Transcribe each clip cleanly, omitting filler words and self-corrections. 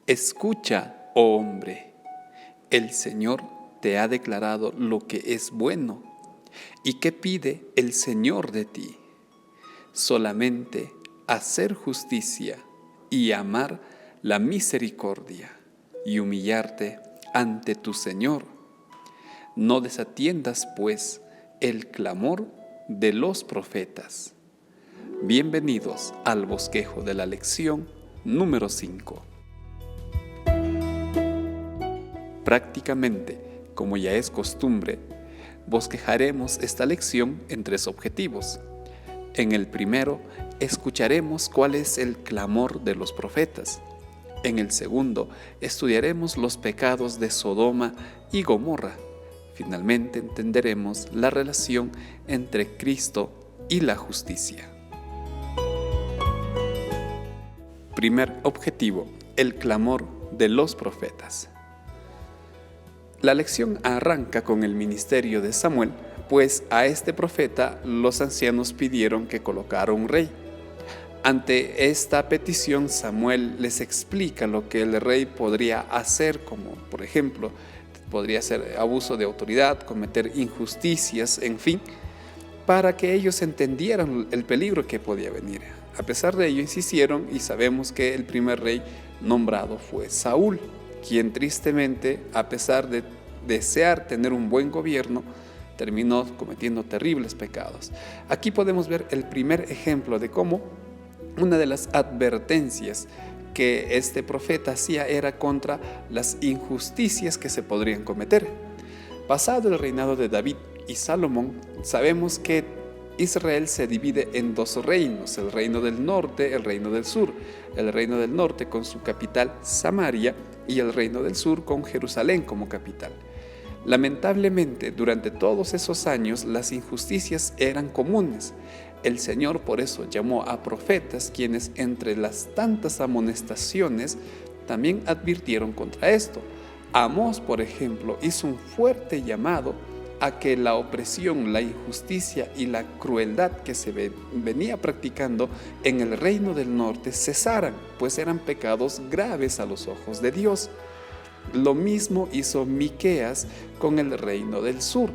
Escucha, oh hombre, el Señor te ha declarado lo que es bueno. ¿Y qué pide el Señor de ti? Solamente hacer justicia y amar la misericordia y humillarte ante tu Señor. No desatiendas, pues, el clamor de los profetas. Bienvenidos al bosquejo de la lección número 5. Prácticamente, como ya es costumbre, bosquejaremos esta lección en 3 objetivos. En el primero, escucharemos cuál es el clamor de los profetas. En el segundo, estudiaremos los pecados de Sodoma y Gomorra. Finalmente, entenderemos la relación entre Cristo y la justicia. Primer objetivo, el clamor de los profetas. La lección arranca con el ministerio de Samuel, pues a este profeta los ancianos pidieron que colocara un rey. Ante esta petición, Samuel les explica lo que el rey podría hacer, como por ejemplo, podría ser abuso de autoridad, cometer injusticias, en fin, para que ellos entendieran el peligro que podía venir. A pesar de ello, insistieron y sabemos que el primer rey nombrado fue Saúl, quien tristemente, a pesar de desear tener un buen gobierno, terminó cometiendo terribles pecados. Aquí podemos ver el primer ejemplo de cómo una de las advertencias que este profeta hacía era contra las injusticias que se podrían cometer. Pasado el reinado de David y Salomón, sabemos que Israel se divide en 2 reinos, el reino del norte, el reino del sur. El reino del norte con su capital Samaria y el reino del sur con Jerusalén como capital. Lamentablemente, durante todos esos años, las injusticias eran comunes. El Señor por eso llamó a profetas, quienes entre las tantas amonestaciones también advirtieron contra esto. Amós, por ejemplo, hizo un fuerte llamado a que la opresión, la injusticia y la crueldad que se venía practicando en el reino del norte cesaran, pues eran pecados graves a los ojos de Dios. Lo mismo hizo Miqueas con el reino del sur.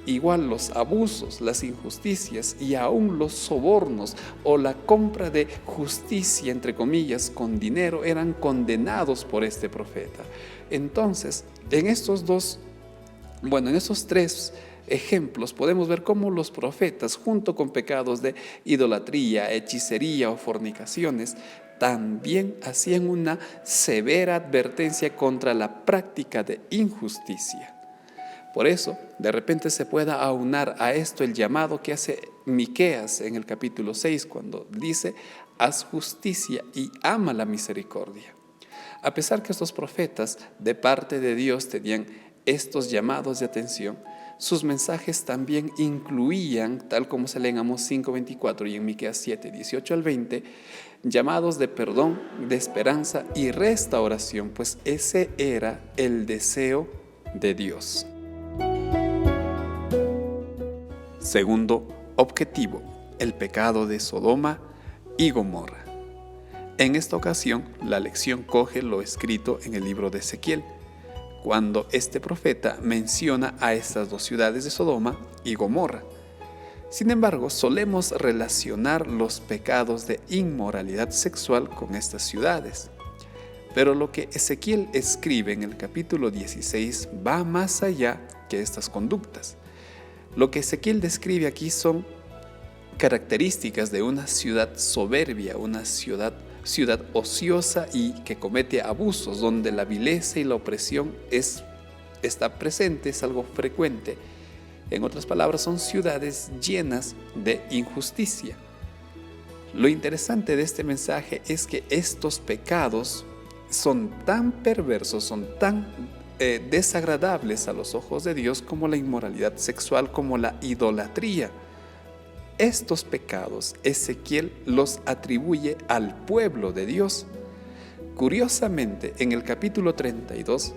Igual los abusos, las injusticias y aún los sobornos o la compra de justicia, entre comillas, con dinero, eran condenados por este profeta. Entonces, en esos 3 ejemplos podemos ver cómo los profetas, junto con pecados de idolatría, hechicería o fornicaciones, también hacían una severa advertencia contra la práctica de injusticia. Por eso, de repente se pueda aunar a esto el llamado que hace Miqueas en el capítulo 6, cuando dice: haz justicia y ama la misericordia. A pesar que estos profetas de parte de Dios tenían estos llamados de atención, sus mensajes también incluían, tal como se lee en Amós 5:24 y en Miqueas 7:18 al 20, llamados de perdón, de esperanza y restauración, pues ese era el deseo de Dios. Segundo objetivo, el pecado de Sodoma y Gomorra. En esta ocasión, la lección coge lo escrito en el libro de Ezequiel, cuando este profeta menciona a estas 2 ciudades de Sodoma y Gomorra. Sin embargo, solemos relacionar los pecados de inmoralidad sexual con estas ciudades. Pero lo que Ezequiel escribe en el capítulo 16 va más allá que estas conductas. Lo que Ezequiel describe aquí son características de una ciudad soberbia, una ciudad ociosa y que comete abusos, donde la vileza y la opresión está presente, es algo frecuente. En otras palabras, son ciudades llenas de injusticia. Lo interesante de este mensaje es que estos pecados son tan perversos, son tan desagradables a los ojos de Dios como la inmoralidad sexual, como la idolatría. Estos pecados Ezequiel los atribuye al pueblo de Dios. Curiosamente, en el capítulo 32,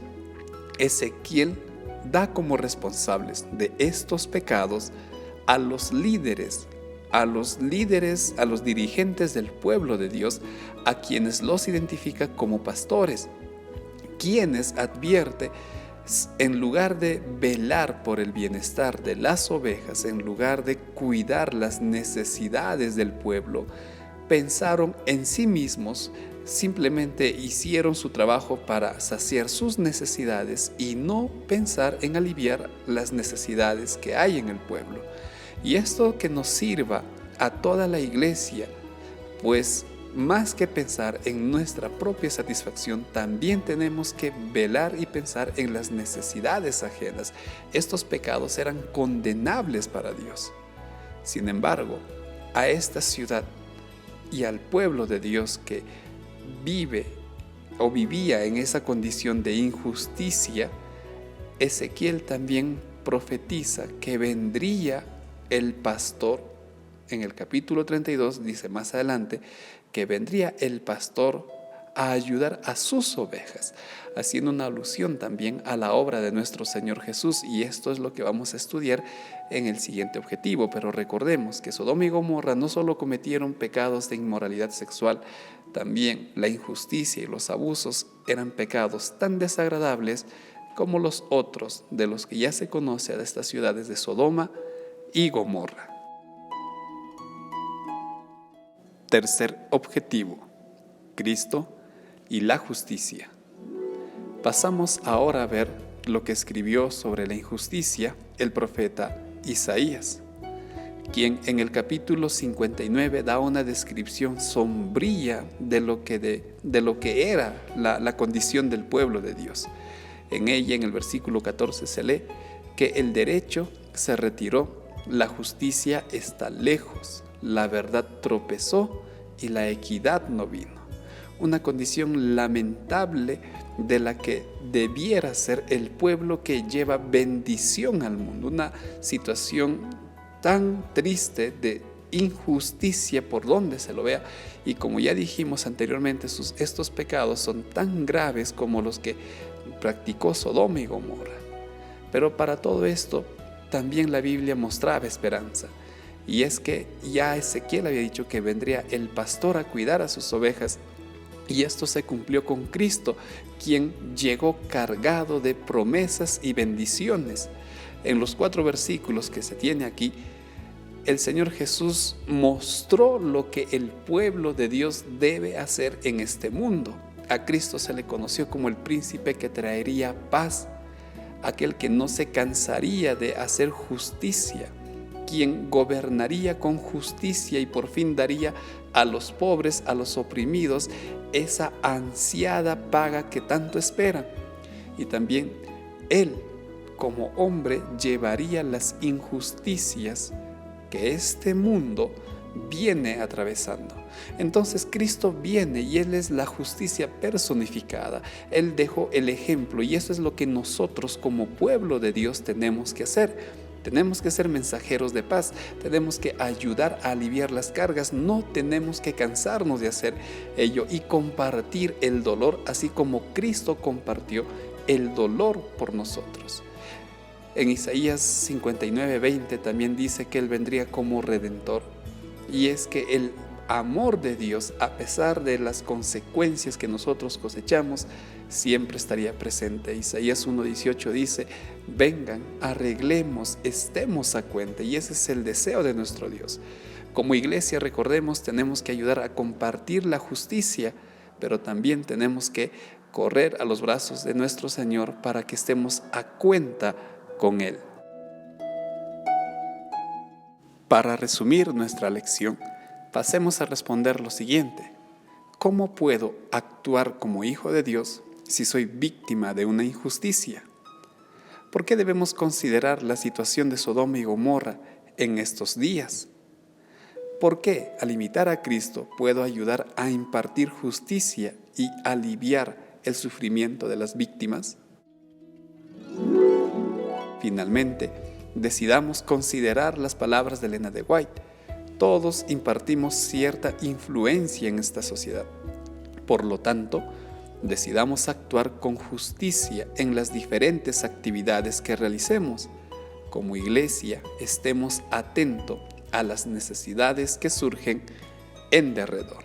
Ezequiel da como responsables de estos pecados a los líderes, a los dirigentes del pueblo de Dios, a quienes los identifica como pastores. quienes, advierte, en lugar de velar por el bienestar de las ovejas, en lugar de cuidar las necesidades del pueblo, pensaron en sí mismos, simplemente hicieron su trabajo para saciar sus necesidades y no pensar en aliviar las necesidades que hay en el pueblo. Y esto que nos sirva a toda la iglesia, pues más que pensar en nuestra propia satisfacción, también tenemos que velar y pensar en las necesidades ajenas. Estos pecados eran condenables para Dios. Sin embargo, a esta ciudad y al pueblo de Dios que vive o vivía en esa condición de injusticia, Ezequiel también profetiza que vendría el pastor. En el capítulo 32 dice más adelante que vendría el pastor a ayudar a sus ovejas, haciendo una alusión también a la obra de nuestro Señor Jesús, y esto es lo que vamos a estudiar en el siguiente objetivo. Pero recordemos que Sodoma y Gomorra no solo cometieron pecados de inmoralidad sexual, también la injusticia y los abusos eran pecados tan desagradables como los otros de los que ya se conoce de estas ciudades de Sodoma y Gomorra. Tercer objetivo: Cristo y la justicia. Pasamos ahora a ver lo que escribió sobre la injusticia el profeta Isaías, quien en el capítulo 59 da una descripción sombría de lo que era la condición del pueblo de Dios. En ella, en el versículo 14, se lee que el derecho se retiró, la justicia está lejos, la verdad tropezó y la equidad no vino. Una condición lamentable de la que debiera ser el pueblo que lleva bendición al mundo. Una situación tan triste de injusticia por donde se lo vea. Y como ya dijimos anteriormente, estos pecados son tan graves como los que practicó Sodoma y Gomorra. Pero para todo esto también la Biblia mostraba esperanza. Y es que ya Ezequiel había dicho que vendría el pastor a cuidar a sus ovejas, y esto se cumplió con Cristo, quien llegó cargado de promesas y bendiciones. En los 4 versículos que se tiene aquí, el Señor Jesús mostró lo que el pueblo de Dios debe hacer en este mundo. A Cristo se le conoció como el príncipe que traería paz, aquel que no se cansaría de hacer justicia, quien gobernaría con justicia y por fin daría a los pobres, a los oprimidos, esa ansiada paga que tanto esperan. Y también Él, como hombre, llevaría las injusticias que este mundo viene atravesando. Entonces Cristo viene y Él es la justicia personificada. Él dejó el ejemplo, y eso es lo que nosotros como pueblo de Dios tenemos que hacer. Tenemos que ser mensajeros de paz, tenemos que ayudar a aliviar las cargas, no tenemos que cansarnos de hacer ello y compartir el dolor, así como Cristo compartió el dolor por nosotros. En Isaías 59:20 también dice que Él vendría como Redentor, y es que el amor de Dios, a pesar de las consecuencias que nosotros cosechamos, siempre estaría presente. Isaías 1:18 dice: vengan, arreglemos, estemos a cuenta, y ese es el deseo de nuestro Dios. Como iglesia, recordemos, tenemos que ayudar a compartir la justicia, pero también tenemos que correr a los brazos de nuestro Señor para que estemos a cuenta con Él. Para resumir nuestra lección, pasemos a responder lo siguiente: ¿cómo puedo actuar como hijo de Dios si soy víctima de una injusticia? ¿Por qué debemos considerar la situación de Sodoma y Gomorra en estos días? ¿Por qué, al imitar a Cristo, puedo ayudar a impartir justicia y aliviar el sufrimiento de las víctimas? Finalmente, decidamos considerar las palabras de Elena de White. Todos impartimos cierta influencia en esta sociedad. Por lo tanto, decidamos actuar con justicia en las diferentes actividades que realicemos. Como iglesia, estemos atentos a las necesidades que surgen en derredor.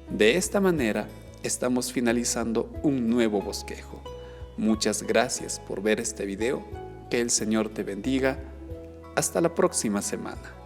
De esta manera, estamos finalizando un nuevo bosquejo. Muchas gracias por ver este video. Que el Señor te bendiga. Hasta la próxima semana.